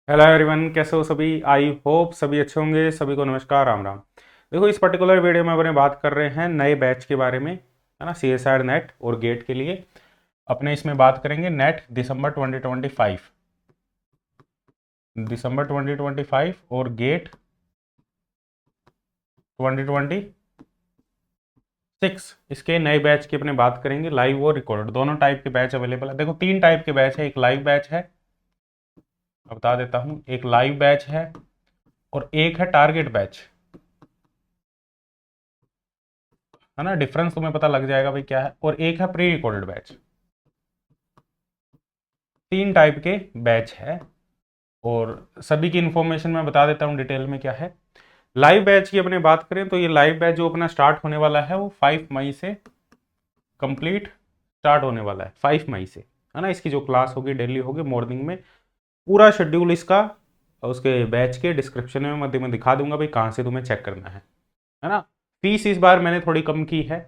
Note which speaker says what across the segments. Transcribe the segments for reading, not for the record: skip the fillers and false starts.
Speaker 1: Hello everyone, कैसे हो सभी। आई होप सभी अच्छे होंगे। सभी को नमस्कार, राम राम। देखो, इस पर्टिकुलर वीडियो में अपने बात कर रहे हैं नए बैच के बारे में, है ना। सी एस आर नेट और गेट के लिए अपने इसमें बात करेंगे। नेट दिसंबर 2025, दिसंबर 2025 और गेट 2026, इसके नए बैच की अपने बात करेंगे। लाइव और रिकॉर्ड दोनों टाइप के बैच अवेलेबल है। देखो, तीन टाइप के बैच है। एक लाइव बैच है, मैं बता देता हूँ। एक लाइव बैच है और एक है टारगेट बैच, है ना। डिफरेंस तुम्हें पता लग जाएगा भाई क्या है। और एक है प्री रिकॉर्डेड बैच। तीन टाइप के बैच है और सभी की इंफॉर्मेशन मैं बता देता हूँ डिटेल में क्या है। लाइव बैच की अपने बात करें तो ये लाइव बैच जो अपना स्टार्ट होने वाला है वो 5 मई से कंप्लीट स्टार्ट होने वाला है। 5 मई से, है ना। इसकी जो क्लास होगी डेली होगी मॉर्निंग में। पूरा शेड्यूल इसका उसके बैच के डिस्क्रिप्शन में मध्य में दिखा दूंगा भाई, कहाँ से तुम्हें चेक करना है ना। फीस इस बार मैंने थोड़ी कम की है,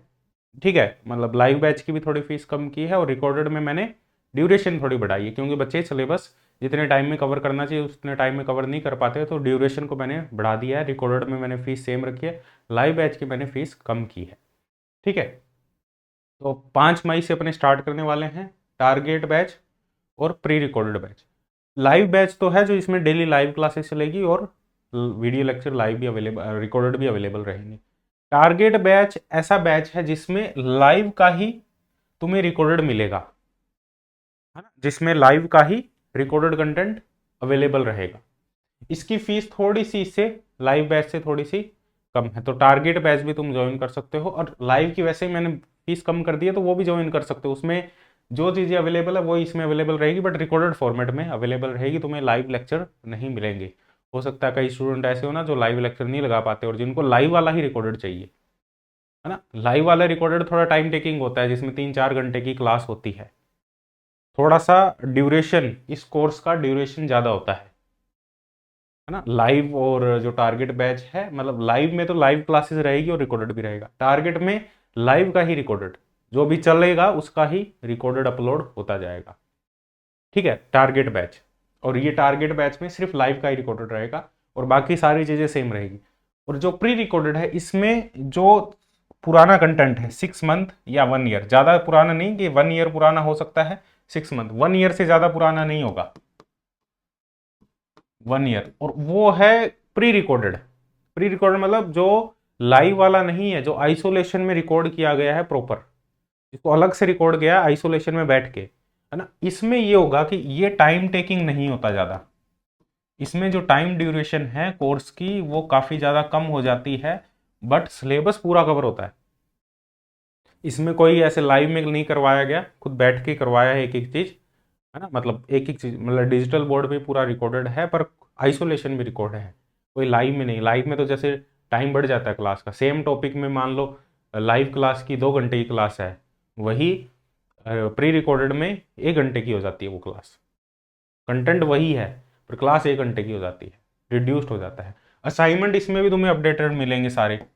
Speaker 1: ठीक है। मतलब लाइव बैच की भी थोड़ी फीस कम की है और रिकॉर्डेड में मैंने ड्यूरेशन थोड़ी बढ़ाई है, क्योंकि बच्चे सिलेबस जितने टाइम में कवर करना चाहिए उतने टाइम में कवर नहीं कर पाते, तो ड्यूरेशन को मैंने बढ़ा दिया है। रिकॉर्डेड में मैंने फीस सेम रखी है, लाइव बैच की मैंने फीस कम की है, ठीक है। तो 5 मई से अपने स्टार्ट करने वाले हैं टारगेट बैच और pre recorded batch. Live batch तो है जो इसमें डेली लाइव क्लासेस चलेगी और वीडियो लेक्चर लाइव भी अवेलेबल, रिकॉर्डेड भी अवेलेबल रहेंगे। टारगेट बैच ऐसा बैच है जिसमें लाइव का ही तुम्हें रिकॉर्डेड मिलेगा, है ना। जिसमें लाइव का ही रिकॉर्डेड कंटेंट अवेलेबल रहेगा। इसकी फीस थोड़ी सी इससे लाइव बैच से थोड़ी सी कम है, तो टारगेट बैच भी तुम ज्वाइन कर सकते हो। और लाइव की वैसे ही मैंने फीस कम कर दी है तो वो भी ज्वाइन कर सकते हो। उसमें जो चीज़ें अवेलेबल है वो इसमें अवेलेबल रहेगी, बट रिकॉर्डेड फॉर्मेट में अवेलेबल रहेगी। तुम्हें लाइव लेक्चर नहीं मिलेंगे। हो सकता है कई स्टूडेंट ऐसे हो ना जो लाइव लेक्चर नहीं लगा पाते और जिनको लाइव वाला ही रिकॉर्डेड चाहिए, है ना। लाइव वाला रिकॉर्डेड थोड़ा टाइम टेकिंग होता है, जिसमें 3-4 घंटे की क्लास होती है। थोड़ा सा ड्यूरेशन, इस कोर्स का ड्यूरेशन ज़्यादा होता है ना। लाइव और जो टारगेट बैच है, मतलब लाइव में तो लाइव क्लासेस रहेगी और रिकॉर्डेड भी रहेगा। टारगेट में लाइव का ही रिकॉर्डेड, जो भी चलेगा उसका ही रिकॉर्डेड अपलोड होता जाएगा, ठीक है। टारगेट बैच, और ये टारगेट बैच में सिर्फ लाइव का ही रिकॉर्डेड रहेगा और बाकी सारी चीज़ें सेम रहेगी। और जो प्री रिकॉर्डेड है इसमें जो पुराना कंटेंट है 6 मंथ या 1 ईयर, ज़्यादा पुराना नहीं कि 1 ईयर पुराना हो सकता है, 6 मंथ, 1 ईयर से ज़्यादा पुराना नहीं होगा, 1 ईयर। और वो है प्री रिकॉर्डेड। प्री रिकॉर्डेड मतलब जो लाइव वाला नहीं है, जो आइसोलेशन में रिकॉर्ड किया गया है प्रॉपर, इसको अलग से रिकॉर्ड किया है आइसोलेशन में बैठ के, है ना। इसमें ये होगा कि ये टाइम टेकिंग नहीं होता ज़्यादा। इसमें जो टाइम ड्यूरेशन है कोर्स की वो काफ़ी ज़्यादा कम हो जाती है, बट सिलेबस पूरा कवर होता है। इसमें कोई ऐसे लाइव में नहीं करवाया गया, खुद बैठ के करवाया है एक एक चीज़, है ना। मतलब एक एक चीज़, मतलब डिजिटल बोर्ड पे पूरा रिकॉर्डेड है पर आइसोलेशन भी रिकॉर्ड है, कोई लाइव में नहीं। लाइव में तो जैसे टाइम बढ़ जाता है क्लास का, सेम टॉपिक में मान लो लाइव क्लास की 2 घंटे की क्लास है, वही प्री रिकॉर्डेड में 1 घंटे की हो जाती है वो क्लास। कंटेंट वही है पर क्लास 1 घंटे की हो जाती है, रिड्यूस्ड हो जाता है। असाइनमेंट इसमें भी तुम्हें अपडेटेड मिलेंगे सारे, है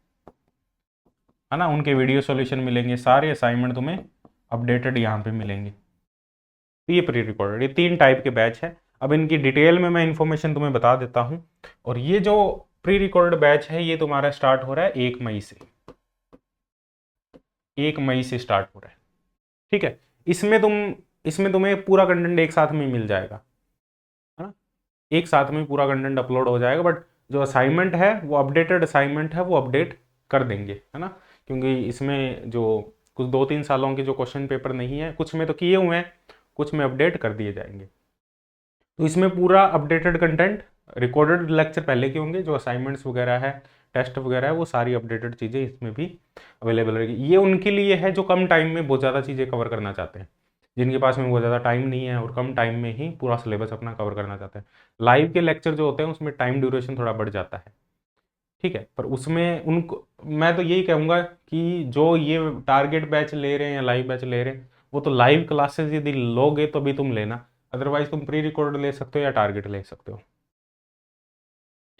Speaker 1: ना। उनके वीडियो सॉल्यूशन मिलेंगे, सारे असाइनमेंट तुम्हें अपडेटेड यहाँ पे मिलेंगे। तो ये प्री रिकॉर्डेड, ये तीन टाइप के बैच है। अब इनकी डिटेल में मैं इंफॉर्मेशन तुम्हें बता देता हूँ। और ये जो प्री रिकॉर्डेड बैच है ये तुम्हारा स्टार्ट हो रहा है 1 मई से, 1 मई से स्टार्ट हो रहा है, ठीक है। इसमें तुम्हें पूरा कंटेंट एक साथ में मिल जाएगा, है ना। एक साथ में पूरा कंटेंट अपलोड हो जाएगा, बट जो असाइनमेंट है वो अपडेटेड असाइनमेंट है, वो अपडेट कर देंगे, है ना। क्योंकि इसमें जो कुछ 2-3 सालों के जो क्वेश्चन पेपर नहीं है, कुछ में तो किए हुए हैं, कुछ में अपडेट कर दिए जाएंगे। तो इसमें पूरा अपडेटेड कंटेंट, रिकॉर्डेड लेक्चर पहले के होंगे, जो असाइनमेंट्स वगैरह है, टेस्ट वगैरह है, वो सारी अपडेटेड चीज़ें इसमें भी अवेलेबल रहेगी। ये उनके लिए है जो कम टाइम में बहुत ज़्यादा चीज़ें कवर करना चाहते हैं, जिनके पास में बहुत ज़्यादा टाइम नहीं है और कम टाइम में ही पूरा सिलेबस अपना कवर करना चाहते हैं। लाइव के लेक्चर जो होते हैं उसमें टाइम ड्यूरेशन थोड़ा बढ़ जाता है, ठीक है। पर उसमें उनको मैं तो यही कहूँगा कि जो ये टारगेट बैच ले रहे हैं या लाइव बैच ले रहे हैं, वो तो लाइव क्लासेस यदि लोगे तो भी तुम लेना, अदरवाइज तुम प्री रिकॉर्डेड ले सकते हो या टारगेट ले सकते हो,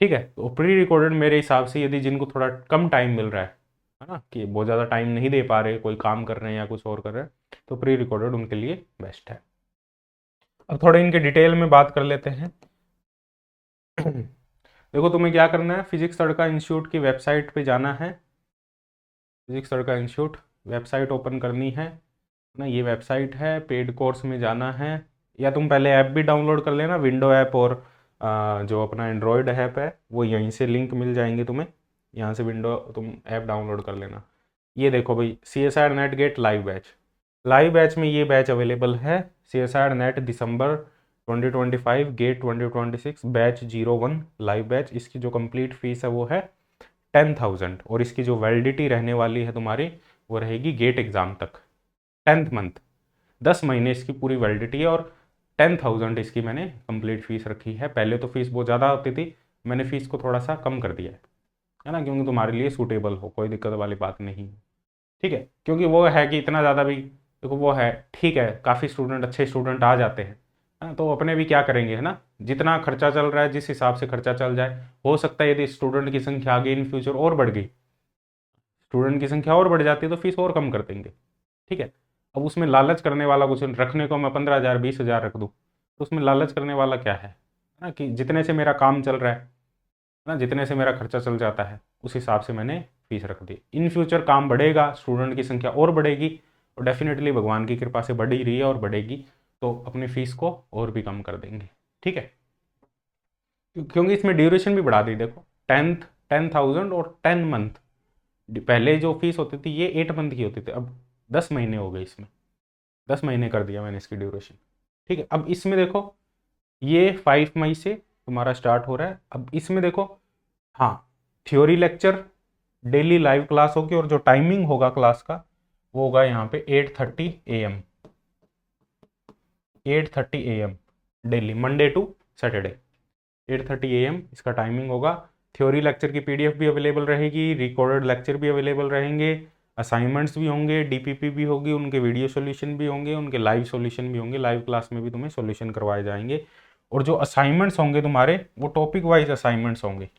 Speaker 1: ठीक है। तो प्री रिकॉर्डेड मेरे हिसाब से यदि जिनको थोड़ा कम टाइम मिल रहा है ना, कि बहुत ज़्यादा टाइम नहीं दे पा रहे, कोई काम कर रहे हैं या कुछ और कर रहे हैं, तो प्री रिकॉर्डेड उनके लिए बेस्ट है। अब थोड़े इनके डिटेल में बात कर लेते हैं। देखो तुम्हें क्या करना है, फिजिक्स तड़का इंस्टीट्यूट की वेबसाइट पे जाना है। फिजिक्स तड़का इंस्टीट्यूट वेबसाइट ओपन करनी है ना, ये वेबसाइट है, पेड कोर्स में जाना है। या तुम पहले ऐप भी डाउनलोड कर लेना, विंडो ऐप और जो अपना एंड्रॉयड ऐप है वो यहीं से लिंक मिल जाएंगे तुम्हें, यहाँ से विंडो तुम ऐप डाउनलोड कर लेना। ये देखो भाई, CSIR NET GATE live batch, live batch में ये बैच अवेलेबल है। CSIR NET December 2025 GATE 2026 batch 01 live batch. इसकी जो कंप्लीट फीस है वो है 10,000 और इसकी जो वैलिडिटी रहने वाली है तुम्हारी वो रहेगी गेट एग्ज़ाम तक, 10th मंथ, 10 महीने इसकी पूरी वैलिडिटी है। और 10,000 इसकी मैंने कंप्लीट फीस रखी है। पहले तो फीस बहुत ज़्यादा होती थी, मैंने फीस को थोड़ा सा कम कर दिया है ना, क्योंकि तुम्हारे लिए सूटेबल हो, कोई दिक्कत वाली बात नहीं है, ठीक है। क्योंकि वो है कि इतना ज़्यादा भी देखो वो है, ठीक है, काफ़ी स्टूडेंट, अच्छे स्टूडेंट आ जाते हैं, है ना, तो अपने भी क्या करेंगे, है ना, जितना खर्चा चल रहा है जिस हिसाब से खर्चा चल जाए, हो सकता है यदि स्टूडेंट की संख्या आगे इन फ्यूचर और बढ़ गई, स्टूडेंट की संख्या और बढ़ जाती है तो फीस और कम कर देंगे, ठीक है। अब उसमें लालच करने वाला कुछ रखने को मैं 15,000 20,000 रख दूँ, तो उसमें लालच करने वाला क्या है ना, कि जितने से मेरा काम चल रहा है ना, जितने से मेरा खर्चा चल जाता है उस हिसाब से मैंने फीस रख दी। इन फ्यूचर काम बढ़ेगा, स्टूडेंट की संख्या और बढ़ेगी, और डेफिनेटली भगवान की कृपा से बढ़ ही रही है और बढ़ेगी, तो अपनी फीस को और भी कम कर देंगे, ठीक है। क्योंकि इसमें ड्यूरेशन भी बढ़ा दी, देखो 10,000 और 10 मंथ, पहले जो फीस होती थी ये 8 मंथ की होती थी, अब 10 महीने हो गए इसमें, 10 महीने कर दिया मैंने इसकी ड्यूरेशन, ठीक है। अब इसमें देखो ये 5 मई से तुम्हारा स्टार्ट हो रहा है। अब इसमें देखो, हाँ, theory lecture daily live class होगी, और जो टाइमिंग होगा क्लास का वो होगा यहाँ पे 8:30 AM, 8:30 AM daily, Monday to Saturday, 8:30 AM इसका टाइमिंग होगा। थ्योरी लेक्चर की PDF भी अवेलेबल रहेगी, रिकॉर्डेड लेक्चर भी अवेलेबल रहेंगे, असाइनमेंट्स भी होंगे, DPP भी होगी, उनके वीडियो सॉल्यूशन भी होंगे, उनके लाइव सॉल्यूशन भी होंगे, लाइव क्लास में भी तुम्हें सॉल्यूशन करवाए जाएंगे। और जो असाइनमेंट्स होंगे तुम्हारे वो टॉपिक वाइज असाइनमेंट्स होंगे,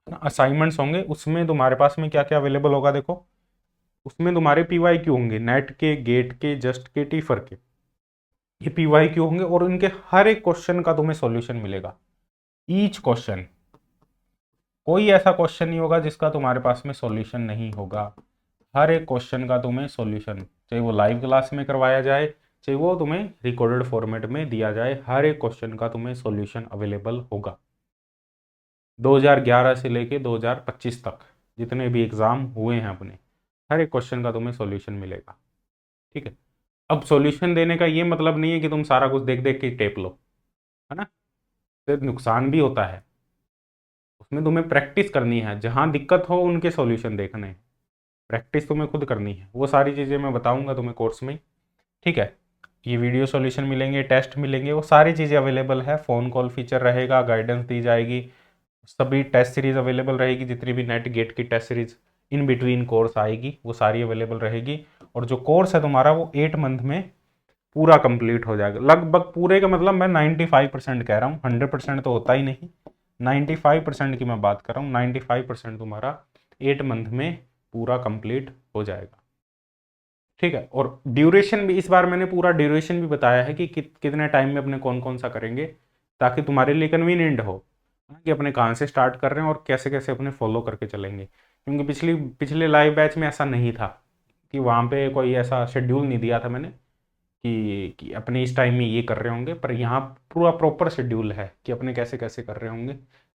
Speaker 1: असाइनमेंट्स होंगे, उसमें तुम्हारे पास में क्या क्या अवेलेबल होगा देखो, उसमें तुम्हारे PYQ होंगे, नेट के, गेट के, जस्ट के, टीफर के, ये PYQ होंगे, और इनके हर एक क्वेश्चन का तुम्हें सॉल्यूशन मिलेगा, ईच क्वेश्चन, कोई ऐसा क्वेश्चन नहीं होगा जिसका तुम्हारे पास में सॉल्यूशन नहीं होगा, हर एक क्वेश्चन का तुम्हें सॉल्यूशन, चाहे वो लाइव क्लास में करवाया जाए, चाहे वो तुम्हें रिकॉर्डेड फॉर्मेट में दिया जाए, हर एक क्वेश्चन का तुम्हें सॉल्यूशन अवेलेबल होगा। 2011 से लेके 2025 तक जितने भी एग्ज़ाम हुए हैं अपने, हर एक क्वेश्चन का तुम्हें सॉल्यूशन मिलेगा, ठीक है। अब सॉल्यूशन देने का ये मतलब नहीं है कि तुम सारा कुछ देख देख के टेप लो, है ना, तो नुकसान भी होता है, उसमें तुम्हें प्रैक्टिस करनी है, जहाँ दिक्कत हो उनके सॉल्यूशन देखने हैं, प्रैक्टिस तुम्हें खुद करनी है, वो सारी चीज़ें मैं बताऊंगा तुम्हें कोर्स में, ठीक है। ये वीडियो सॉल्यूशन मिलेंगे, टेस्ट मिलेंगे, वो सारी चीज़ें अवेलेबल है, फ़ोन कॉल फीचर रहेगा, गाइडेंस दी जाएगी, सभी टेस्ट सीरीज अवेलेबल रहेगी, जितनी भी नेट गेट की test series in between course आएगी वो सारी अवेलेबल रहेगी। और जो कोर्स है तुम्हारा वो 8 मंथ में पूरा कंप्लीट हो जाएगा, लगभग पूरे का मतलब मैं 95% कह रहा हूँ, 100% तो होता ही नहीं, 95% की मैं बात कर रहा हूँ, 95% तुम्हारा 8 मंथ में पूरा कंप्लीट हो जाएगा, ठीक है। और ड्यूरेशन भी इस बार मैंने पूरा ड्यूरेशन भी बताया है कि कितने टाइम में अपने कौन कौन सा करेंगे, ताकि तुम्हारे लिए कन्वीनियंट हो कि अपने कहाँ से स्टार्ट कर रहे हैं और कैसे कैसे अपने फॉलो करके चलेंगे। क्योंकि पिछले लाइव बैच में ऐसा नहीं था कि वहाँ पे कोई ऐसा शेड्यूल नहीं दिया था मैंने कि अपने इस टाइम में ये कर रहे होंगे, पर यहाँ पूरा प्रॉपर शेड्यूल है कि अपने कैसे कैसे कर रहे होंगे।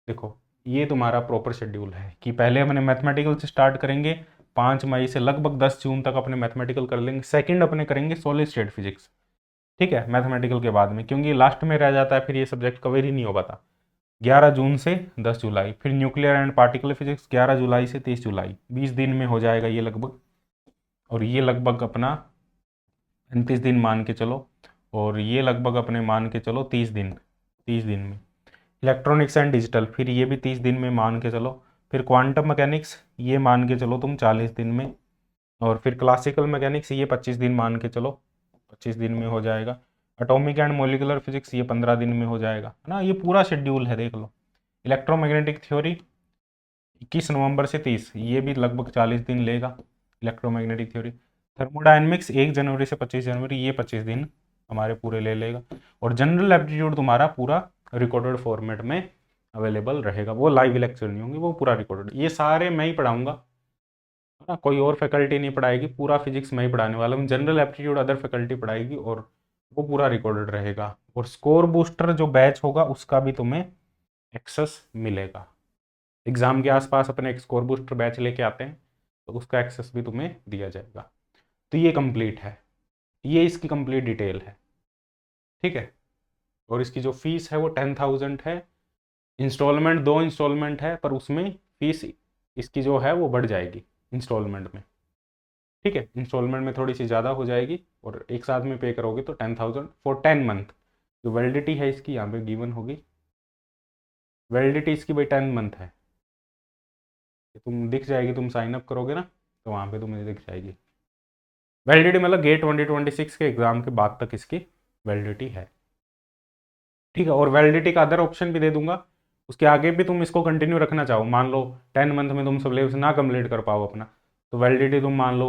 Speaker 1: देखो ये तुम्हारा प्रॉपर शेड्यूल है कि पहले अपने मैथमेटिकल से स्टार्ट करेंगे, 5 मई से लगभग 10 जून तक अपने मैथमेटिकल कर लेंगे, सेकंड अपने करेंगे सॉलिड स्टेट फिजिक्स, ठीक है, मैथमेटिकल के बाद में, क्योंकि लास्ट में रह जाता है फिर ये सब्जेक्ट कवर ही नहीं हो पाता। 11 जून से 10 जुलाई, फिर न्यूक्लियर एंड पार्टिकुलर फिजिक्स 11 जुलाई से 30 जुलाई, 20 दिन में हो जाएगा ये लगभग, और ये लगभग अपना 35 दिन मान के चलो, और ये लगभग अपने मान के चलो 30 दिन, 30 दिन में। इलेक्ट्रॉनिक्स एंड डिजिटल फिर ये भी 30 दिन में मान के चलो, फिर क्वांटम मैकेनिक्स ये मान के चलो तुम 40 दिन में, और फिर क्लासिकल मैकेनिक्स ये 25 दिन मान के चलो, 25 दिन में हो जाएगा। एटॉमिक एंड मोलिकुलर फिजिक्स ये 15 दिन में हो जाएगा, है ना, ये पूरा शेड्यूल है देख लो। इलेक्ट्रोमैग्नेटिक थ्योरी 21 नवंबर से 30, ये भी लगभग 40 दिन लेगा इलेक्ट्रोमैग्नेटिक थ्योरी। थर्मोडायनेमिक्स 1 जनवरी से 25 जनवरी, ये 25 दिन हमारे पूरे ले लेगा। और जनरल एप्टीट्यूड तुम्हारा पूरा रिकॉर्डेड फॉर्मेट में अवेलेबल रहेगा, वो लाइव लेक्चर नहीं होंगे, वो पूरा रिकॉर्डेड। ये सारे मैं ही पढ़ाऊंगा, है ना, कोई और फैकल्टी नहीं पढ़ाएगी, पूरा फिजिक्स मैं ही पढ़ाने वाला हूँ। जनरल एप्टीट्यूड अदर फैकल्टी पढ़ाएगी और वो पूरा रिकॉर्डेड रहेगा। और स्कोर बूस्टर जो बैच होगा उसका भी तुम्हें एक्सेस मिलेगा। एग्जाम के आसपास अपने एक स्कोर बूस्टर बैच लेके आते हैं तो उसका एक्सेस भी तुम्हें दिया जाएगा। तो ये कंप्लीट है, ये इसकी कंप्लीट डिटेल है, ठीक है। और इसकी जो फीस है वो 10,000 है। इंस्टॉलमेंट 2 इंस्टॉलमेंट है, पर उसमें फीस इसकी जो है वो बढ़ जाएगी इंस्टॉलमेंट में, ठीक है। इंस्टॉलमेंट में थोड़ी सी ज़्यादा हो जाएगी और एक साथ में पे करोगे तो 10,000 फॉर 10 मंथ। जो वैलिडिटी है इसकी यहाँ पे गिवन होगी, वैलिडिटी इसकी भाई 10 मंथ है। तुम दिख जाएगी, तुम साइन अप करोगे ना तो वहाँ पे तुम्हें दिख जाएगी वैलिडिटी, मतलब गेट 2026 के एग्ज़ाम के बाद तक इसकी वैलिडिटी है, ठीक है। और वैलिडिटी का अदर ऑप्शन भी दे दूंगा, उसके आगे भी तुम इसको कंटिन्यू रखना चाहो, मान लो 10 मंथ में तुम सिलेबस ना कंप्लीट कर पाओ अपना, तो वैलिडिटी तुम मान लो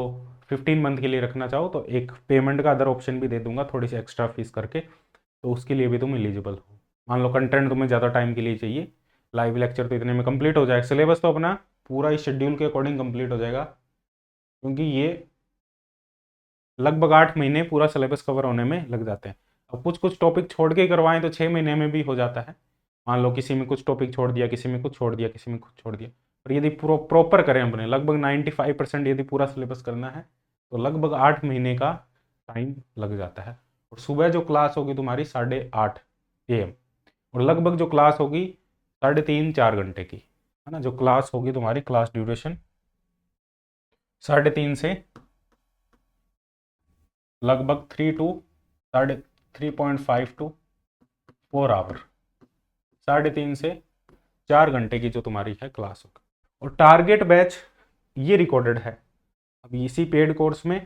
Speaker 1: 15 मंथ के लिए रखना चाहो तो एक पेमेंट का अदर ऑप्शन भी दे दूंगा, थोड़ी सी एक्स्ट्रा फीस करके, तो उसके लिए भी तुम एलिजिबल हो। मान लो कंटेंट तुम्हें ज़्यादा टाइम के लिए चाहिए, लाइव लेक्चर तो इतने में कंप्लीट हो जाएगा, सिलेबस तो अपना पूरा इस शेड्यूल के अकॉर्डिंग कंप्लीट हो जाएगा, क्योंकि ये लगभग 8 महीने पूरा सिलेबस कवर होने में लग जाते हैं। अब कुछ कुछ टॉपिक छोड़ के करवाएं तो 6 महीने में भी हो जाता है। मान लो किसी में कुछ टॉपिक छोड़ दिया, किसी में कुछ छोड़ दिया, किसी में कुछ छोड़ दिया, और यदि प्रॉपर करें अपने लगभग 95% यदि पूरा सिलेबस करना है तो लगभग 8 महीने का टाइम लग जाता है। और सुबह जो क्लास होगी तुम्हारी 8:30 AM, और लगभग जो क्लास होगी 3.5-4 घंटे की, है ना। जो क्लास होगी तुम्हारी, क्लास ड्यूरेशन 3.5 से लगभग 3.5 टू 4 आवर, 3.5 से 4 घंटे की जो तुम्हारी है क्लास होगी। और टारगेट बैच ये रिकॉर्डेड है। अब इसी पेड कोर्स में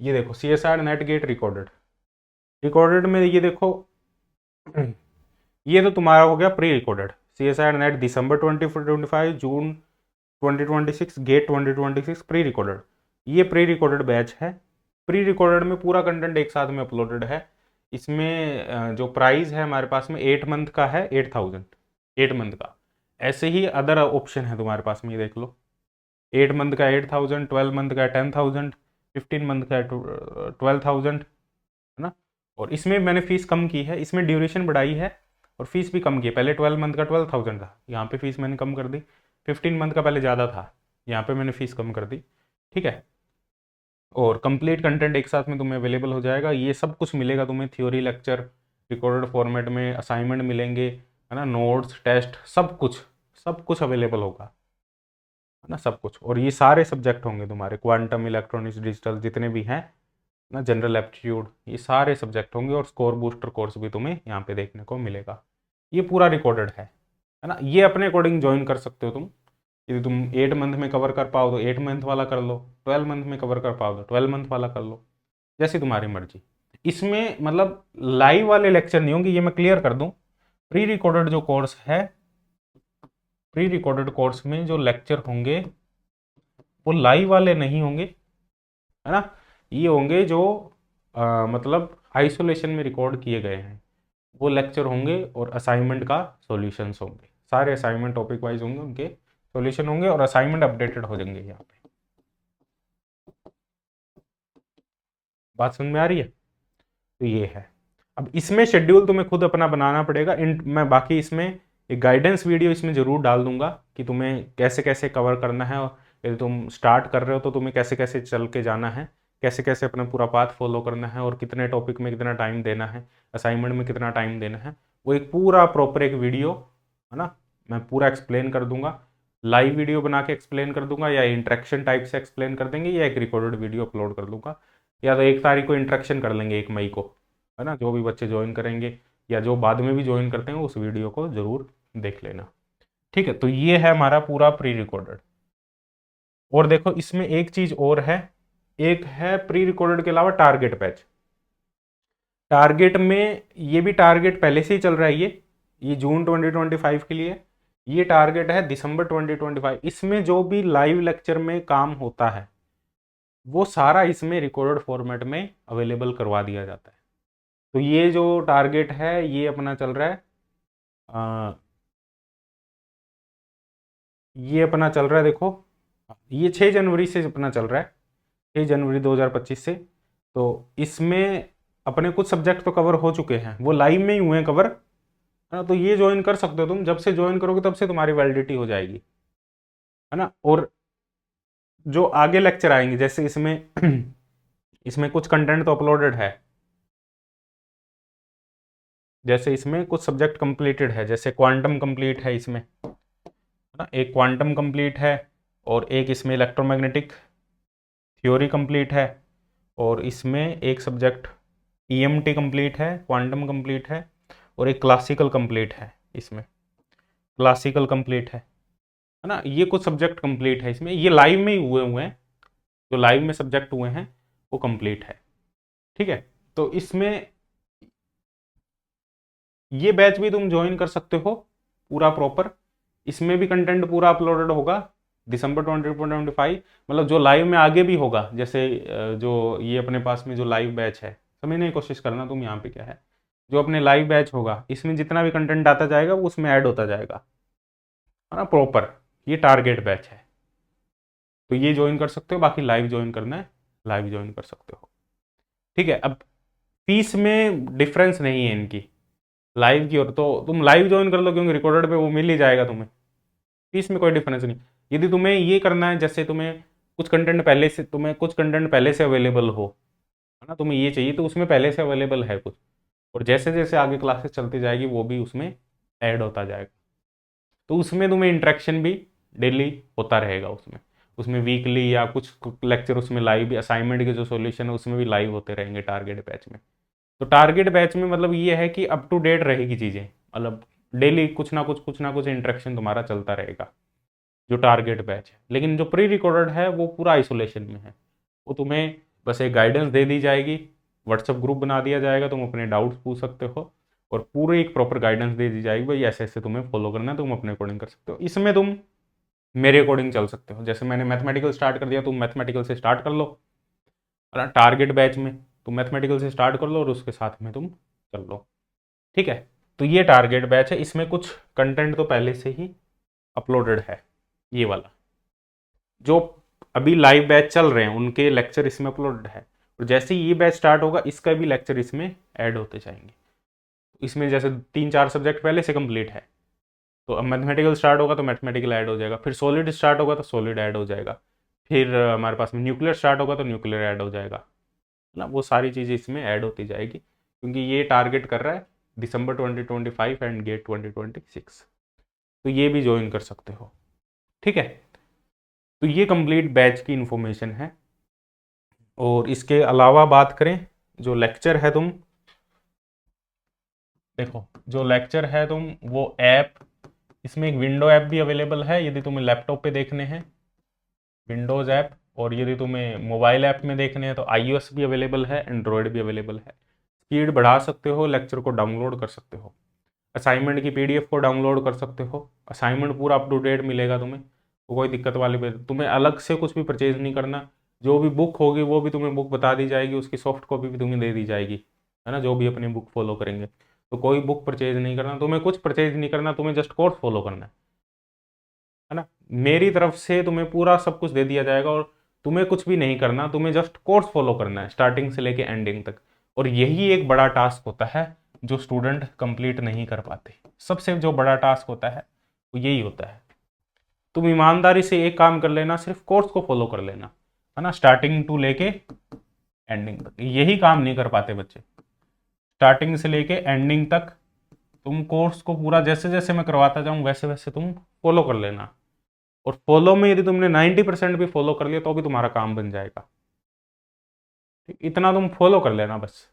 Speaker 1: ये देखो CSIR नेट गेट रिकॉर्डेड में ये देखो ये तो तुम्हारा हो गया pre recorded, CSIR NET December 2025, जून 2026, गेट 2026 प्री रिकॉर्डेड। ये प्री रिकॉर्डेड बैच है। प्री रिकॉर्डेड में पूरा कंटेंट एक साथ में अपलोडेड है। इसमें जो प्राइस है हमारे पास में 8 मंथ का है 8,000, 8 मंथ का। ऐसे ही अदर ऑप्शन है तुम्हारे पास में, ये देख लो, 8 मंथ का 8,000, 12 मंथ का 10,000, 15 मंथ का 12,000, है ना। और इसमें मैंने फीस कम की है, इसमें ड्यूरेशन बढ़ाई है और फीस भी कम की है। पहले 12 मंथ का 12,000 था, यहाँ पे फीस मैंने कम कर दी। 15 मंथ का पहले ज़्यादा था, यहाँ पे मैंने फीस कम कर दी, ठीक है। और कंप्लीट कंटेंट एक साथ में तुम्हें अवेलेबल हो जाएगा। ये सब कुछ मिलेगा तुम्हें, थ्योरी लेक्चर रिकॉर्डेड फॉर्मेट में, असाइनमेंट मिलेंगे, है ना, नोट्स टेस्ट, सब कुछ अवेलेबल होगा, है ना, सब कुछ। और ये सारे सब्जेक्ट होंगे तुम्हारे, क्वांटम, इलेक्ट्रॉनिक्स, डिजिटल, जितने भी हैं ना, जनरल एप्टीट्यूड, ये सारे सब्जेक्ट होंगे। और स्कोर बूस्टर कोर्स भी तुम्हें यहाँ पे देखने को मिलेगा। ये पूरा रिकॉर्डेड है ना। ये अपने अकॉर्डिंग ज्वाइन कर सकते हो तुम। यदि तुम 8 मंथ में कवर कर पाओ तो 8 मंथ वाला कर लो, 12 मंथ में कवर कर पाओ तो 12 मंथ वाला कर लो, जैसी तुम्हारी मर्जी। इसमें मतलब लाइव वाले लेक्चर नहीं होंगे, ये मैं क्लियर कर दूं। प्री रिकॉर्डेड जो कोर्स है, प्री रिकॉर्डेड कोर्स में जो लेक्चर होंगे वो लाइव वाले नहीं होंगे, है ना। ये होंगे जो मतलब आइसोलेशन में रिकॉर्ड किए गए हैं, वो लेक्चर होंगे। और असाइनमेंट का सॉल्यूशंस होंगे, सारे असाइनमेंट टॉपिक वाइज होंगे, उनके सॉल्यूशन होंगे और असाइनमेंट अपडेटेड हो जाएंगे। यहाँ पे बात समझ में आ रही है? तो ये है। अब इसमें शेड्यूल तुम्हें खुद अपना बनाना पड़ेगा। मैं बाकी इसमें एक गाइडेंस वीडियो इसमें जरूर डाल दूंगा कि तुम्हें कैसे कैसे कवर करना है, और यदि तुम स्टार्ट कर रहे हो तो तुम्हें कैसे कैसे चल के जाना है, कैसे कैसे अपना पूरा पाथ फॉलो करना है, और कितने टॉपिक में कितना टाइम देना है, असाइनमेंट में कितना टाइम देना है, वो एक पूरा प्रॉपर एक वीडियो, है ना, मैं पूरा एक्सप्लेन कर दूंगा। लाइव वीडियो बना के एक्सप्लेन कर दूंगा, या इंटरेक्शन टाइप से एक्सप्लेन कर देंगे, या एक रिकॉर्डेड वीडियो अपलोड कर दूंगा, या तो 1 तारीख को इंटरेक्शन कर लेंगे 1 मई को, है ना, जो भी बच्चे ज्वाइन करेंगे या जो बाद में भी ज्वाइन करते हैं उस वीडियो को जरूर देख लेना, ठीक है। तो ये है हमारा पूरा प्री रिकॉर्डेड। और देखो इसमें एक चीज और है, एक है प्री रिकॉर्डेड के अलावा टारगेट बैच। टारगेट में ये भी टारगेट पहले से ही चल रहा है, ये जून 2025 के लिए, ये टारगेट है दिसंबर 2025। इसमें जो भी लाइव लेक्चर में काम होता है वो सारा इसमें रिकॉर्डेड फॉर्मेट में अवेलेबल करवा दिया जाता है। तो ये जो टारगेट है ये अपना चल रहा है, ये अपना चल रहा है, देखो ये 6 जनवरी से अपना चल रहा है, 6 जनवरी 2025 से। तो इसमें अपने कुछ सब्जेक्ट तो कवर हो चुके हैं, वो लाइव में ही हुए हैं कवर, है ना। तो ये ज्वाइन कर सकते हो तुम, जब से ज्वाइन करोगे तब से तुम्हारी वैलिडिटी हो जाएगी, है ना। और जो आगे लेक्चर आएंगे, जैसे इसमें इसमें कुछ कंटेंट तो अपलोडेड है, जैसे इसमें कुछ सब्जेक्ट कंप्लीटेड है, जैसे क्वांटम कंप्लीट है इसमें, है ना, एक क्वांटम कंप्लीट है, और एक इसमें इलेक्ट्रोमैग्नेटिक थ्योरी कंप्लीट है, और इसमें एक सब्जेक्ट ईएमटी कंप्लीट है, क्वांटम कंप्लीट है, और एक क्लासिकल कंप्लीट है, इसमें क्लासिकल कंप्लीट है ना। ये कुछ सब्जेक्ट कंप्लीट है इसमें, ये लाइव में ही हुए हैं, जो लाइव में सब्जेक्ट हुए हैं वो कंप्लीट है, ठीक है। तो इसमें ये बैच भी तुम ज्वाइन कर सकते हो पूरा प्रॉपर, इसमें भी कंटेंट पूरा अपलोडेड होगा दिसंबर 2025, मतलब जो लाइव में आगे भी होगा, जैसे जो ये अपने पास में जो लाइव बैच है, समझने की कोशिश करना तुम यहाँ पे क्या है, जो अपने लाइव बैच होगा इसमें जितना भी कंटेंट आता जाएगा वो उसमें ऐड होता जाएगा, है ना, प्रॉपर। ये टारगेट बैच है, तो ये ज्वाइन कर सकते हो, बाकी लाइव ज्वाइन करना है लाइव ज्वाइन कर सकते हो, ठीक है। अब फीस में डिफरेंस नहीं है इनकी लाइव की, और तो तुम लाइव ज्वाइन कर लो क्योंकि रिकॉर्डेड पे वो मिल ही जाएगा तुम्हें, फीस में कोई डिफरेंस नहीं। यदि तुम्हें ये करना है, जैसे तुम्हें कुछ कंटेंट पहले से अवेलेबल हो, है ना, तुम्हें ये चाहिए तो उसमें पहले से अवेलेबल है कुछ, और जैसे जैसे आगे क्लासेस चलती जाएगी वो भी उसमें ऐड होता जाएगा, तो उसमें तुम्हें इंटरेक्शन भी डेली होता रहेगा, उसमें उसमें वीकली या कुछ लेक्चर उसमें लाइव भी, असाइनमेंट के जो सॉल्यूशन है उसमें भी लाइव होते रहेंगे टारगेट बैच में। तो टारगेट बैच में मतलब ये है कि अप टू डेट रहेगी चीज़ें, मतलब डेली कुछ ना कुछ इंटरेक्शन तुम्हारा चलता रहेगा, जो टारगेट बैच है। लेकिन जो प्री रिकॉर्डेड है वो पूरा आइसोलेशन में है, वो तुम्हें बस एक गाइडेंस दे दी जाएगी, व्हाट्सएप ग्रुप बना दिया जाएगा, तुम अपने डाउट्स पूछ सकते हो, और पूरी एक प्रॉपर गाइडेंस दे दी जाएगी, भाई ऐसे ऐसे तुम्हें फॉलो करना है, तुम अपने अकॉर्डिंग कर सकते हो। इसमें तुम मेरे अकॉर्डिंग चल सकते हो, जैसे मैंने मैथमेटिकल स्टार्ट कर दिया, तुम मैथमेटिकल से स्टार्ट कर लो, है ना। टारगेट बैच में तुम मैथमेटिकल से स्टार्ट कर लो और उसके साथ में तुम चल लो, ठीक है। तो ये टारगेट बैच है, इसमें कुछ कंटेंट तो पहले से ही अपलोडेड है, ये वाला जो अभी लाइव बैच चल रहे हैं उनके लेक्चर इसमें अपलोडेड है, और जैसे ही ये बैच स्टार्ट होगा इसका भी लेक्चर इसमें ऐड होते जाएंगे। इसमें जैसे 3-4 सब्जेक्ट पहले से कंप्लीट है, तो अब मैथमेटिकल स्टार्ट होगा तो मैथमेटिकल ऐड हो जाएगा, फिर सॉलिड स्टार्ट होगा तो सॉलिड ऐड हो जाएगा, फिर हमारे पास में न्यूक्लियर स्टार्ट होगा तो न्यूक्लियर ऐड हो जाएगा, है ना। वो सारी चीज़ें इसमें ऐड होती जाएगी, क्योंकि ये टारगेट कर रहा है दिसंबर 2025 एंड गेट 2026, तो ये भी ज्वाइन कर सकते हो, ठीक है। तो ये कंप्लीट बैच की इंफॉर्मेशन है। और इसके अलावा बात करें, जो लेक्चर है तुम देखो, जो लेक्चर है तुम वो ऐप, इसमें एक विंडो ऐप भी अवेलेबल है यदि तुम्हें लैपटॉप पे देखने हैं, विंडोज़ ऐप, और यदि तुम्हें मोबाइल ऐप में देखने हैं तो iOS भी अवेलेबल है, एंड्रॉयड भी अवेलेबल है। स्पीड बढ़ा सकते हो, लेक्चर को डाउनलोड कर सकते हो, असाइनमेंट की पीडीएफ को डाउनलोड कर सकते हो, असाइनमेंट पूरा अप टू डेट मिलेगा तुम्हें, तो कोई दिक्कत वाली बात, तुम्हें अलग से कुछ भी परचेज नहीं करना, जो भी बुक होगी वो भी तुम्हें बुक बता दी जाएगी, उसकी सॉफ्ट कॉपी भी तुम्हें दे दी जाएगी, है ना, जो भी अपनी बुक फॉलो करेंगे। तो कोई बुक परचेज नहीं करना, तुम्हें कुछ परचेज नहीं करना, तुम्हें जस्ट कोर्स फॉलो करना है ना। मेरी तरफ से तुम्हें पूरा सब कुछ दे दिया जाएगा, और तुम्हें कुछ भी नहीं करना, तुम्हें जस्ट कोर्स फॉलो करना है स्टार्टिंग से लेके एंडिंग तक। और यही एक बड़ा टास्क होता है जो स्टूडेंट कंप्लीट नहीं कर पाते, सबसे जो बड़ा टास्क होता है वो यही होता है। तुम ईमानदारी से एक काम कर लेना, सिर्फ कोर्स को फॉलो कर लेना, है ना, स्टार्टिंग टू लेके एंडिंग तक। यही काम नहीं कर पाते बच्चे, स्टार्टिंग से लेके एंडिंग तक तुम कोर्स को पूरा जैसे जैसे मैं करवाता जाऊं वैसे वैसे तुम फॉलो कर लेना, और फॉलो में यदि तुमने 90% भी फॉलो कर लिया तो भी तुम्हारा काम बन जाएगा, ठीक, इतना तुम फॉलो कर लेना बस,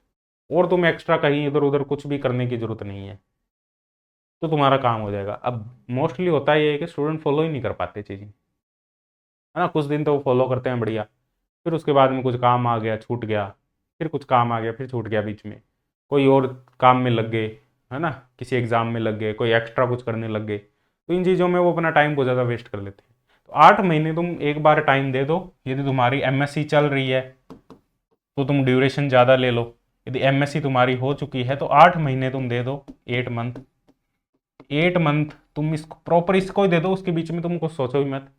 Speaker 1: और तुम एक्स्ट्रा कहीं इधर उधर कुछ भी करने की जरूरत नहीं है, तो तुम्हारा काम हो जाएगा। अब मोस्टली होता ये है कि स्टूडेंट फॉलो ही नहीं कर पाते चीज़ें, है ना, कुछ दिन तो वो फॉलो करते हैं बढ़िया, फिर उसके बाद में कुछ काम आ गया छूट गया, फिर कुछ काम आ गया फिर छूट गया, बीच में कोई और काम में लग गए, है ना, किसी एग्ज़ाम में लग गए, कोई एक्स्ट्रा कुछ करने लग गए, तो इन चीज़ों में वो अपना टाइम बहुत ज़्यादा वेस्ट कर लेते हैं। तो 8 महीने तुम एक बार टाइम दे दो, यदि तुम्हारी एमएससी चल रही है तो तुम ड्यूरेशन ज़्यादा ले लो, यदि एमएससी तुम्हारी हो चुकी है तो 8 महीने तुम दे दो, 8 मंथ, 8 मंथ तुम इसको प्रॉपर इसको ही दे दो, उसके बीच में तुम कुछ सोचो ही मत।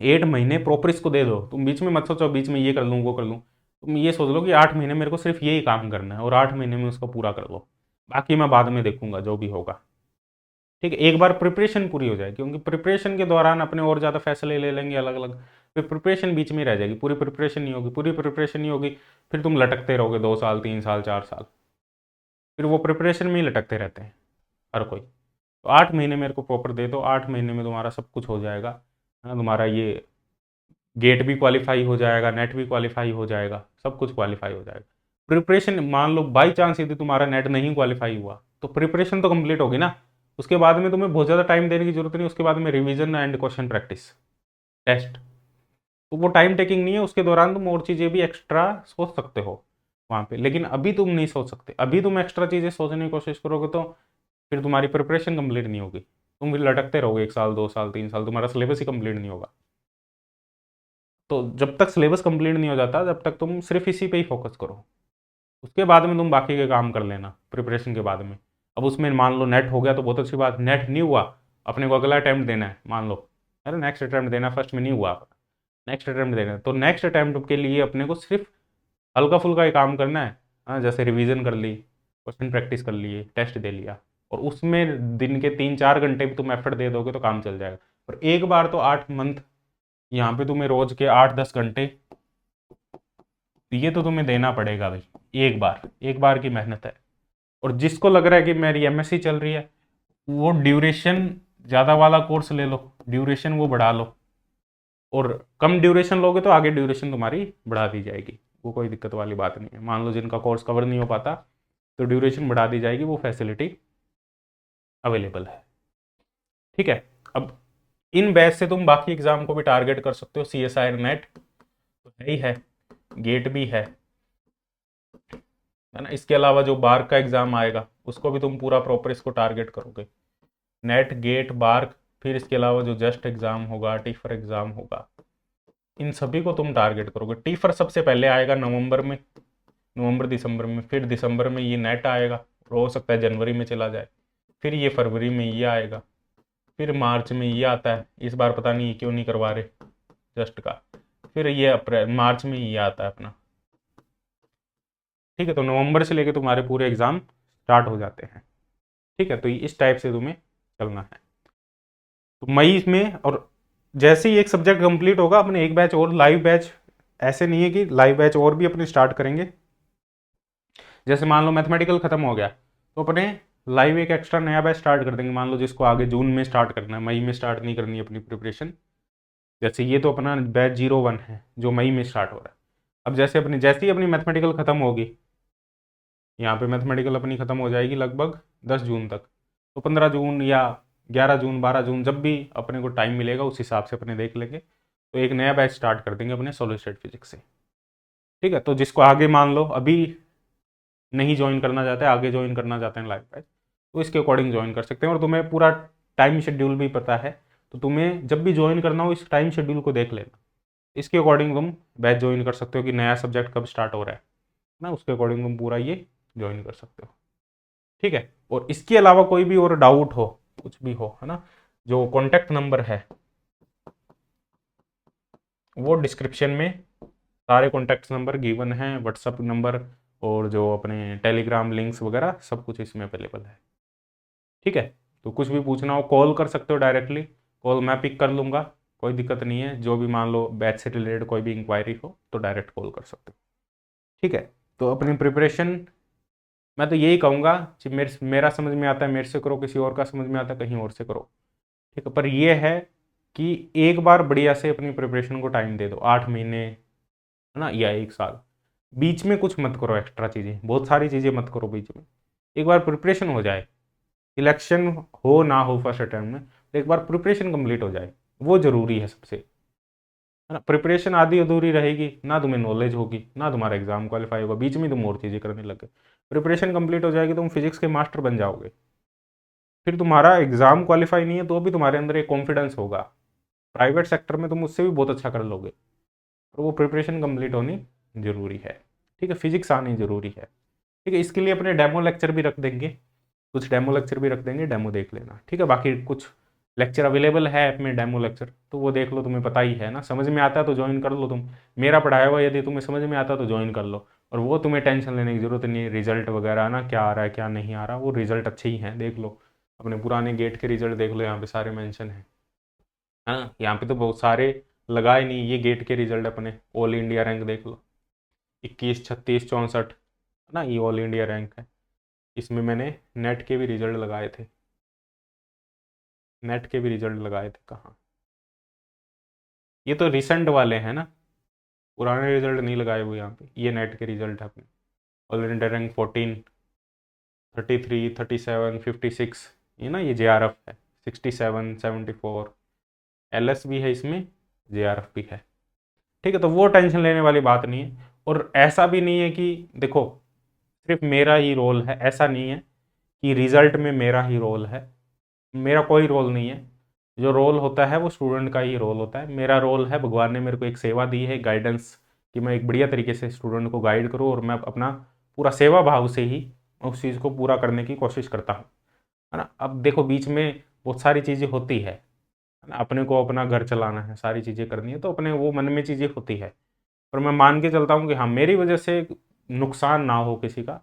Speaker 1: 8 महीने प्रॉपर इसको दे दो, तुम बीच में मत सोचो बीच में ये कर लूँ वो कर लूँ। तुम ये सोच लो कि 8 महीने मेरे को सिर्फ यही काम करना है और 8 महीने में उसको पूरा कर लो, बाकी मैं बाद में देखूंगा जो भी होगा। ठीक है, एक बार प्रिपरेशन पूरी हो जाए, क्योंकि प्रिपरेशन के दौरान अपने और ज़्यादा फैसले ले लेंगे अलग अलग, फिर प्रिपरेशन बीच में रह जाएगी, पूरी प्रिपरेशन नहीं होगी, पूरी प्रिपरेशन नहीं होगी, फिर तुम लटकते रहोगे 2 साल 3 साल 4 साल, फिर वो प्रिपरेशन में ही लटकते रहते हैं हर कोई। तो 8 महीने मेरे को प्रॉपर दे दो, 8 महीने में तुम्हारा सब कुछ हो जाएगा, है ना, तुम्हारा ये गेट भी क्वालिफाई हो जाएगा, नेट भी क्वालिफाई हो जाएगा, सब कुछ क्वालिफाई हो जाएगा। प्रिपरेशन मान लो बाई चांस यदि तुम्हारा नेट नहीं क्वालिफाई हुआ तो प्रिपरेशन तो कंप्लीट होगी ना, उसके बाद में तुम्हें बहुत ज़्यादा टाइम देने की जरूरत नहीं, उसके बाद में revision and question practice test, तो वो टाइम टेकिंग नहीं है, उसके दौरान तुम और चीज़ें भी एक्स्ट्रा सोच सकते हो वहाँ पे, लेकिन अभी तुम नहीं सोच सकते, अभी तुम एक्स्ट्रा चीज़ें सोचने की कोशिश करोगे तो फिर तुम्हारी प्रिपरेशन कंप्लीट नहीं होगी, तुम फिर लटकते रहोगे 1 साल 2 साल 3 साल, तुम्हारा सिलेबस ही कंप्लीट नहीं होगा। तो जब तक सिलेबस कंप्लीट नहीं हो जाता जब तक तुम सिर्फ इसी पे ही फोकस करो, उसके बाद में तुम बाकी के काम कर लेना प्रिपरेशन के बाद में। अब उसमें मान लो नेट हो गया तो बहुत अच्छी बात, नेट नहीं हुआ अपने को अगला अटैम्प्ट देना है, मान लो अरे नेक्स्ट अटैम्प्ट देना, फर्स्ट में नहीं हुआ, नेक्स्ट अटैम्प्ट देना है, तो नेक्स्ट अटैम्प्ट के लिए अपने को सिर्फ हल्का फुल्का ही काम करना है। हाँ, जैसे रिवीजन कर ली, क्वेश्चन प्रैक्टिस कर लिए, टेस्ट दे लिया, और उसमें दिन के 3-4 घंटे भी तुम एफर्ट दे दोगे तो काम चल जाएगा। और एक बार तो 8 मंथ यहाँ पे तुम्हें रोज के 8-10 घंटे ये तो तुम्हें देना पड़ेगा भाई, एक बार की मेहनत है। और जिसको लग रहा है कि मेरी एमएससी चल रही है वो ड्यूरेशन ज़्यादा वाला कोर्स ले लो, ड्यूरेशन वो बढ़ा लो, और कम ड्यूरेशन लोगे तो आगे ड्यूरेशन तुम्हारी बढ़ा दी जाएगी, वो कोई दिक्कत वाली बात नहीं है। मान लो जिनका कोर्स कवर नहीं हो पाता तो ड्यूरेशन बढ़ा दी जाएगी, वो फैसिलिटी अवेलेबल है। ठीक है, अब इन बैच से तुम बाकी एग्जाम को भी टारगेट कर सकते हो, CSIR नेट तो है ही है, गेट भी है ना, इसके अलावा जो बार्क का एग्जाम आएगा उसको भी तुम पूरा प्रॉपर इसको टारगेट करोगे, नेट गेट बार्क, फिर इसके अलावा जो जस्ट एग्जाम होगा, टीफर एग्जाम होगा, इन सभी को तुम टारगेट करोगे। टीफर सबसे पहले आएगा नवंबर में, नवंबर दिसंबर में, फिर दिसंबर में ये नेट आएगा, और हो सकता है जनवरी में चला जाए, फिर ये फरवरी में ये आएगा, फिर मार्च में ये आता है, इस बार पता नहीं क्यों नहीं करवा रहे जस्ट का, फिर ये अप्रैल मार्च में ये आता है अपना। ठीक है, तो नवंबर से लेके तुम्हारे पूरे एग्जाम स्टार्ट हो जाते हैं। ठीक है, तो इस टाइप से तुम्हें चलना है। तो मई में, और जैसे ही एक सब्जेक्ट कंप्लीट होगा अपने एक बैच और लाइव बैच, ऐसे नहीं है कि लाइव बैच और भी अपने स्टार्ट करेंगे, जैसे मान लो मैथमेटिकल खत्म हो गया तो अपने लाइव एक एक्स्ट्रा नया बैच स्टार्ट कर देंगे, मान लो जिसको आगे जून में स्टार्ट करना है, मई में स्टार्ट नहीं करनी है अपनी प्रिपरेशन। जैसे ये तो अपना बैच 01 है जो मई में स्टार्ट हो रहा है। अब जैसे ही अपनी मैथमेटिकल खत्म होगी, यहाँ पे मैथमेटिकल अपनी खत्म हो जाएगी लगभग 10 जून तक, तो 15 जून या 11 जून 12 जून जब भी अपने को टाइम मिलेगा उस हिसाब से अपने देख लेंगे, तो एक नया बैच स्टार्ट कर देंगे अपने सॉलिड स्टेट फिजिक्स से। ठीक है, तो जिसको आगे मान लो अभी नहीं ज्वाइन करना चाहते, आगे ज्वाइन करना चाहते हैं लाइव बैच, तो इसके अकॉर्डिंग ज्वाइन कर सकते हैं, और तुम्हें पूरा टाइम शेड्यूल भी पता है, तो तुम्हें जब भी ज्वाइन करना हो इस टाइम शेड्यूल को देख लेना, इसके अकॉर्डिंग तुम बैच ज्वाइन कर सकते हो कि नया सब्जेक्ट कब स्टार्ट हो रहा है ना, उसके अकॉर्डिंग तुम पूरा ये ज्वाइन कर सकते हो। ठीक है, और इसके अलावा कोई भी और डाउट हो, कुछ भी हो, है ना, जो कॉन्टैक्ट नंबर है वो डिस्क्रिप्शन में सारे कॉन्टैक्ट नंबर गिवन हैं, व्हाट्सअप नंबर और जो अपने टेलीग्राम लिंक्स वगैरह सब कुछ इसमें अवेलेबल है। ठीक है, तो कुछ भी पूछना हो कॉल कर सकते हो डायरेक्टली, कॉल मैं पिक कर लूँगा, कोई दिक्कत नहीं है। जो भी मान लो बैच से रिलेटेड कोई भी इंक्वायरी हो तो डायरेक्ट कॉल कर सकते हो। ठीक है, तो अपनी प्रिपरेशन मैं तो यही कहूँगा कि मेरा समझ में आता है मेरे से करो, किसी और का समझ में आता है कहीं और से करो। ठीक है, पर यह है कि एक बार बढ़िया से अपनी प्रिपरेशन को टाइम दे दो, 8 महीने, है ना, या 1 साल, बीच में कुछ मत करो एक्स्ट्रा चीज़ें, बहुत सारी चीज़ें मत करो बीच में। एक बार प्रिपरेशन हो जाए, इलेक्शन हो ना हो फर्स्ट अटैम्प्ट में, तो एक बार प्रिपरेशन कंप्लीट हो जाए, वो ज़रूरी है सबसे, है ना। प्रिपरेशन आधी अधूरी रहेगी ना, तुम्हें नॉलेज होगी ना तुम्हारा एग्जाम क्वालिफाई होगा, बीच में तुम और चीज़ें करने लगे। प्रिपरेशन कंप्लीट हो जाएगी, तुम फिजिक्स के मास्टर बन जाओगे, फिर तुम्हारा एग्जाम क्वालिफाई नहीं है तो भी तुम्हारे अंदर एक कॉन्फिडेंस होगा, प्राइवेट सेक्टर में तुम उससे भी बहुत अच्छा कर लोगे, और वो प्रिपरेशन कंप्लीट होनी जरूरी है। ठीक है, फिजिक्स आनी जरूरी है। ठीक है, इसके लिए अपने डेमो लेक्चर भी रख देंगे, कुछ डेमो लेक्चर भी रख देंगे, डेमो देख लेना। ठीक है, बाकी कुछ लेक्चर अवेलेबल है ऐप में, डेमो लेक्चर, तो वो देख लो, तुम्हें पता ही है ना, समझ में आता है तो ज्वाइन कर लो तुम। मेरा पढ़ाया हुआ यदि तुम्हें समझ में आता है तो ज्वाइन कर लो, और वो तुम्हें टेंशन लेने की जरूरत नहीं है। रिजल्ट वगैरह ना क्या आ रहा है क्या नहीं आ रहा, वो रिजल्ट अच्छे ही हैं, देख लो अपने पुराने गेट के रिजल्ट देख लो, यहाँ पे सारे मेंशन है ना, यहाँ पे तो बहुत सारे लगाए नहीं, ये गेट के रिजल्ट अपने ऑल इंडिया रैंक देख लो, 21, 36, 64 है ना, ये ऑल इंडिया रैंक है। इसमें मैंने नेट के भी रिजल्ट लगाए थे, नेट के भी रिजल्ट लगाए थे कहाँ, ये तो रिसेंट वाले हैं ना, पुराने रिजल्ट नहीं लगाए हुए यहाँ पे। ये नेट के रिजल्ट है अपने, ऑल इंडिया रैंक 14, 33, 37, 56, ये ना, ये JRF है 67, 74, LS भी है इसमें, JRF भी है। ठीक है, तो वो टेंशन लेने वाली बात नहीं है। और ऐसा भी नहीं है कि देखो सिर्फ मेरा ही रोल है, ऐसा नहीं है कि रिजल्ट में मेरा ही रोल है, मेरा कोई रोल नहीं है। जो रोल होता है वो स्टूडेंट का ही रोल होता है। मेरा रोल है, भगवान ने मेरे को एक सेवा दी है, गाइडेंस, कि मैं एक बढ़िया तरीके से स्टूडेंट को गाइड करूँ, और मैं अपना पूरा सेवा भाव से ही उस चीज़ को पूरा करने की कोशिश करता हूँ, है ना। अब देखो बीच में बहुत सारी चीज़ें होती है ना, अपने को अपना घर चलाना है, सारी चीज़ें करनी है, तो अपने वो मन में चीज़ें होती है, पर मैं मान के चलता हूँ कि हाँ मेरी वजह से नुकसान ना हो किसी का,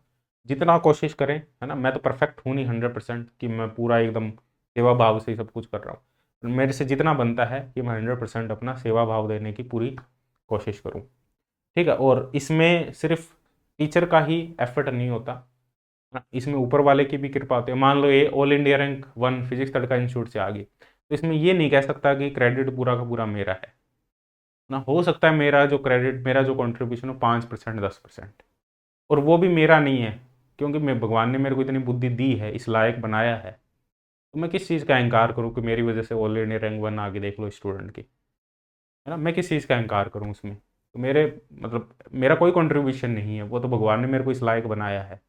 Speaker 1: जितना कोशिश करें, है ना। मैं तो परफेक्ट हूँ नहीं 100% कि मैं पूरा एकदम सेवा भाव से ही सब कुछ कर रहा हूँ, मेरे से जितना बनता है कि मैं 100% अपना सेवा भाव देने की पूरी कोशिश करूँ। ठीक है, और इसमें सिर्फ टीचर का ही एफर्ट नहीं होता, है ना, इसमें ऊपर वाले की भी कृपा होती है। मान लो ये ऑल इंडिया रैंक 1 फिजिक्स तड़का इंस्टीट्यूट से आ गई, तो इसमें ये नहीं कह सकता कि क्रेडिट पूरा का पूरा मेरा है ना। हो सकता है मेरा जो क्रेडिट, मेरा जो कंट्रीब्यूशन हो 5%, 10%, और वो भी मेरा नहीं है, क्योंकि मैं, भगवान ने मेरे को इतनी बुद्धि दी है, इस लायक बनाया है, तो मैं किस चीज़ का अहंकार करूँ कि मेरी वजह से ऑल इंडिया रैंक 1 आगे देख लो स्टूडेंट की, है ना। मैं किस चीज़ का अहंकार करूँ उसमें, तो मेरे मतलब मेरा कोई कंट्रीब्यूशन नहीं है, वो तो भगवान ने मेरे को इस लायक बनाया है,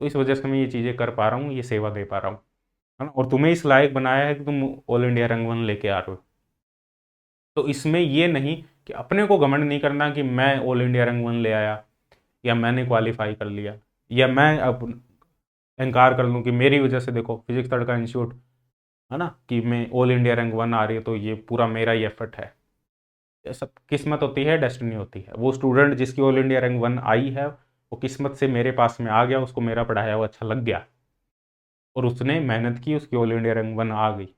Speaker 1: तो इस वजह से मैं ये चीज़ें कर पा रहा हूँ, ये सेवा दे पा रहा हूँ, है ना। और तुम्हें इस लायक बनाया है कि तुम ऑल इंडिया रैंक 1 लेके आ रहे हो, तो इसमें ये नहीं कि अपने को घमंड नहीं करना कि मैं ऑल इंडिया रैंक 1 ले आया, या मैंने क्वालिफाई कर लिया, या मैं अब अहंकार कर लूँ कि मेरी वजह से देखो फिजिक्स तड़का इंस्टीट्यूट, है ना, कि मैं ऑल इंडिया रैंक 1 आ रही है, तो ये पूरा मेरा ही एफर्ट है। ये सब किस्मत होती है, डेस्टिनी होती है। वो स्टूडेंट जिसकी ऑल इंडिया रैंक 1 आई है, वो किस्मत से मेरे पास में आ गया, उसको मेरा पढ़ाया हुआ अच्छा लग गया, और उसने मेहनत की, उसकी ऑल इंडिया रैंक 1 आ गई।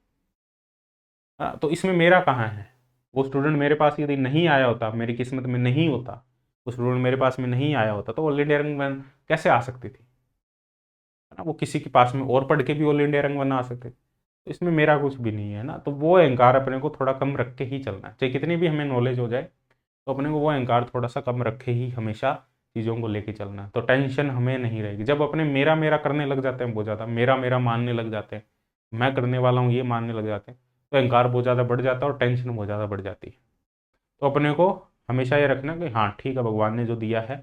Speaker 1: हाँ, तो इसमें मेरा कहाँ है। वो स्टूडेंट मेरे पास यदि नहीं आया होता, मेरी किस्मत में नहीं होता, वो स्टूडेंट मेरे पास में नहीं आया होता, तो ऑल इंडिया रैंक 1 कैसे आ सकती थी, है ना। वो किसी के पास में और पढ़ के भी ऑल इंडिया रैंक 1 आ सकते, तो इसमें मेरा कुछ भी नहीं है ना। तो वो अहंकार अपने को थोड़ा कम रख के ही चलना है, चाहे कितनी भी हमें नॉलेज हो जाए, तो अपने को वो अहंकार थोड़ा सा कम रखे ही हमेशा चीज़ों को लेके चलना है, तो टेंशन हमें नहीं रहेगी। जब अपने मेरा मेरा करने लग जाते हैं बहुत ज़्यादा, मेरा मेरा मानने लग जाते हैं, मैं करने वाला हूँ ये मानने लग जाते हैं, तो अहंकार बहुत ज़्यादा बढ़ जाता है और टेंशन बहुत ज़्यादा बढ़ जाती है। तो अपने को हमेशा ये रखना कि हाँ ठीक है, भगवान ने जो दिया है,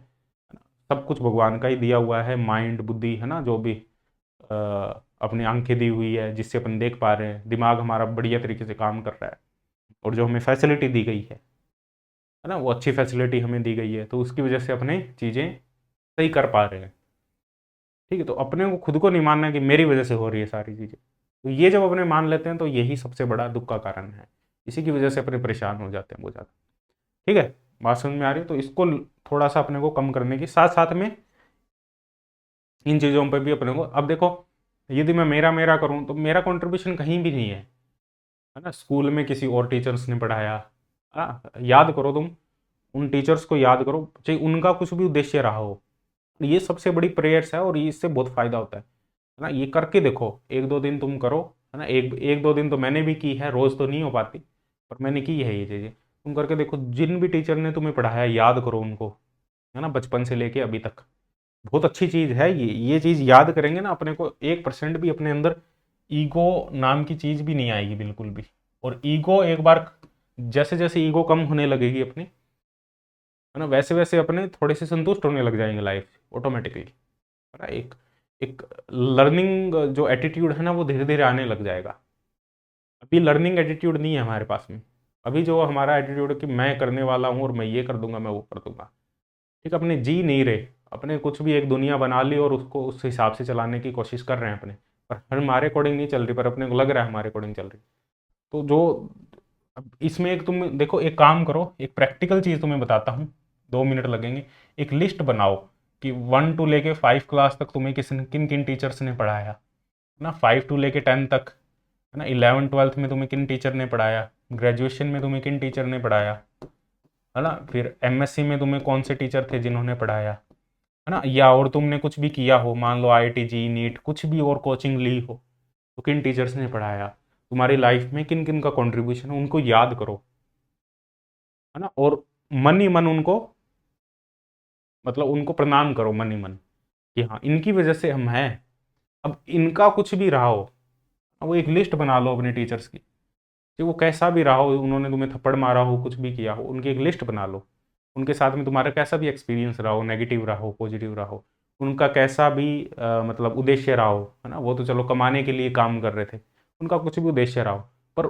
Speaker 1: सब कुछ भगवान का ही दिया हुआ है, माइंड, बुद्धि, है ना, जो भी अपनी आंखें दी हुई है जिससे अपन देख पा रहे हैं, दिमाग हमारा बढ़िया तरीके से काम कर रहा है, और जो हमें फैसिलिटी दी गई है ना, वो अच्छी फैसिलिटी हमें दी गई है, तो उसकी वजह से अपने चीज़ें सही कर पा रहे हैं। ठीक है, तो अपने को खुद को नहीं मानना कि मेरी वजह से हो रही है सारी चीज़ें, तो ये जब अपने मान लेते हैं तो यही सबसे बड़ा दुख का कारण है, इसी की वजह से अपने परेशान हो जाते हैं बहुत ज़्यादा। ठीक है, बात समझ में आ रही है। तो इसको थोड़ा सा अपने को कम करने की, साथ साथ में इन चीज़ों पे भी अपने को, अब देखो यदि मैं मेरा मेरा करूँ तो मेरा कंट्रीब्यूशन कहीं भी नहीं है ना। स्कूल में किसी और टीचर्स ने पढ़ाया, याद करो तुम, उन टीचर्स को याद करो, चाहे उनका कुछ भी उद्देश्य रहा हो, ये सबसे बड़ी प्रेयर्स है, और इससे बहुत फायदा होता है ना। ये करके देखो, एक दो दिन तुम करो, है ना, एक एक दो दिन तो मैंने भी की है, रोज तो नहीं हो पाती, पर मैंने की है ये चीज़ें। तुम करके देखो, जिन भी टीचर ने तुम्हें पढ़ाया याद करो उनको, है ना, बचपन से लेके अभी तक। बहुत अच्छी चीज़ है ये चीज़ याद करेंगे ना, अपने को 1% भी अपने अंदर ईगो नाम की चीज़ भी नहीं आएगी बिल्कुल भी। और ईगो एक बार, जैसे जैसे ईगो कम होने लगेगी अपनी, है ना, वैसे वैसे अपने थोड़े से संतुष्ट होने लग जाएंगे लाइफ ऑटोमेटिकली, है ना। एक एक लर्निंग जो एटीट्यूड है ना, वो धीरे धीरे आने लग जाएगा। अभी लर्निंग एटीट्यूड नहीं है हमारे पास में। अभी जो हमारा एटीट्यूड है कि मैं करने वाला हूँ और मैं ये कर दूंगा, मैं वो कर दूंगा, ठीक, अपने जी नहीं रहे, अपने कुछ भी एक दुनिया बना ली और उसको उस हिसाब से चलाने की कोशिश कर रहे हैं अपने, पर हमारे अकॉर्डिंग नहीं चल रही, पर अपने को लग रहा है हमारे अकॉर्डिंग चल रही। तो जो अब इसमें एक तुम देखो, एक काम करो, एक प्रैक्टिकल चीज़ तुम्हें बताता हूँ, 2 मिनट लगेंगे। एक लिस्ट बनाओ कि 1 to लेके 5 क्लास तक तुम्हें किन किन टीचर्स ने पढ़ाया, है ना, 5 to लेके 10 तक, है ना, 11th-12th में तुम्हें किन टीचर ने पढ़ाया, ग्रेजुएशन में तुम्हें किन टीचर ने पढ़ाया, है ना, फिर एमएससी में तुम्हें कौन से टीचर थे जिन्होंने पढ़ाया, है ना, या और तुमने कुछ भी किया हो, मान लो आईआईटी जी नीट कुछ भी और कोचिंग ली हो, तो किन टीचर्स ने पढ़ाया, तुम्हारी लाइफ में किन किन का कंट्रीब्यूशन है, उनको याद करो, है ना, और मन ही मन उनको, मतलब उनको प्रणाम करो मन ही मन, कि हाँ इनकी वजह से हम हैं। अब इनका कुछ भी रहा हो, वो एक लिस्ट बना लो अपने टीचर्स की, कि वो कैसा भी रहा हो, उन्होंने तुम्हें थप्पड़ मारा हो, कुछ भी किया हो, उनकी एक लिस्ट बना लो। उनके साथ में तुम्हारा कैसा भी एक्सपीरियंस रहा हो, नेगेटिव रहा हो, पॉजिटिव रहा हो, उनका कैसा भी मतलब उद्देश्य रहा हो, है ना, वो तो चलो कमाने के लिए काम कर रहे थे, उनका कुछ भी उद्देश्य रहा हो, पर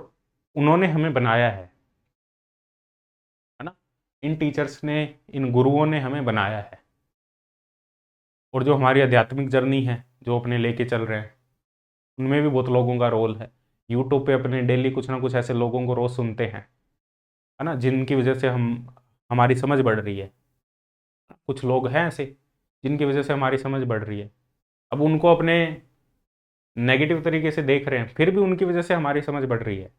Speaker 1: उन्होंने हमें बनाया है ना, इन टीचर्स ने, इन गुरुओं ने हमें बनाया है। और जो हमारी आध्यात्मिक जर्नी है जो अपने लेके चल रहे हैं, उनमें भी बहुत लोगों का रोल है। यूट्यूब पे अपने डेली कुछ ना कुछ ऐसे लोगों को रोज सुनते हैं, है ना, जिनकी वजह से हमारी समझ बढ़ रही है। कुछ लोग हैं ऐसे जिनकी वजह से हमारी समझ बढ़ रही है। अब उनको अपने नेगेटिव तरीके से देख रहे हैं, फिर भी उनकी वजह से हमारी समझ बढ़ रही है।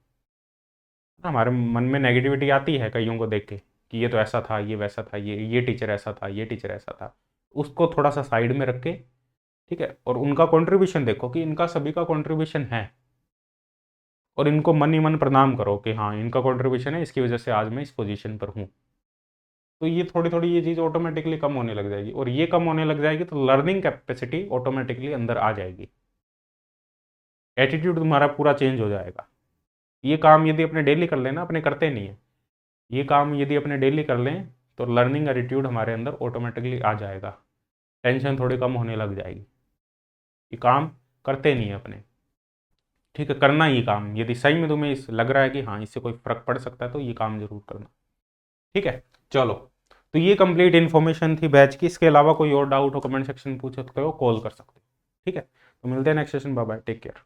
Speaker 1: हमारे मन में नेगेटिविटी आती है कईयों को देख के, कि ये तो ऐसा था, ये वैसा था, ये टीचर ऐसा था, ये टीचर ऐसा था। उसको थोड़ा सा साइड में रख के, ठीक है, और उनका कंट्रीब्यूशन देखो कि इनका सभी का कंट्रीब्यूशन है, और इनको मन ही मन प्रणाम करो कि हाँ इनका कंट्रीब्यूशन है, इसकी वजह से आज मैं इस पोजीशन पर हूँ। तो ये थोड़ी थोड़ी ये चीज़ ऑटोमेटिकली कम होने लग जाएगी, और ये कम होने लग जाएगी तो लर्निंग कैपेसिटी ऑटोमेटिकली अंदर आ जाएगी, एटीट्यूड तुम्हारा पूरा चेंज हो जाएगा। ये काम यदि अपने डेली कर लेना, अपने करते नहीं है, ये काम यदि अपने डेली कर लें तो लर्निंग एटीट्यूड हमारे अंदर ऑटोमेटिकली आ जाएगा, टेंशन थोड़ी कम होने लग जाएगी। ये काम करते नहीं है अपने, ठीक है, करना ये काम, यदि सही में तुम्हें इस लग रहा है कि हाँ इससे कोई फर्क पड़ सकता है तो ये काम जरूर करना, ठीक है। चलो, तो ये कंप्लीट इन्फॉर्मेशन थी बैच की। इसके अलावा कोई और डाउट हो कमेंट सेक्शन पूछ सकते हो, कॉल कर सकते हो, ठीक है। तो मिलते हैं next session, bye bye, take care.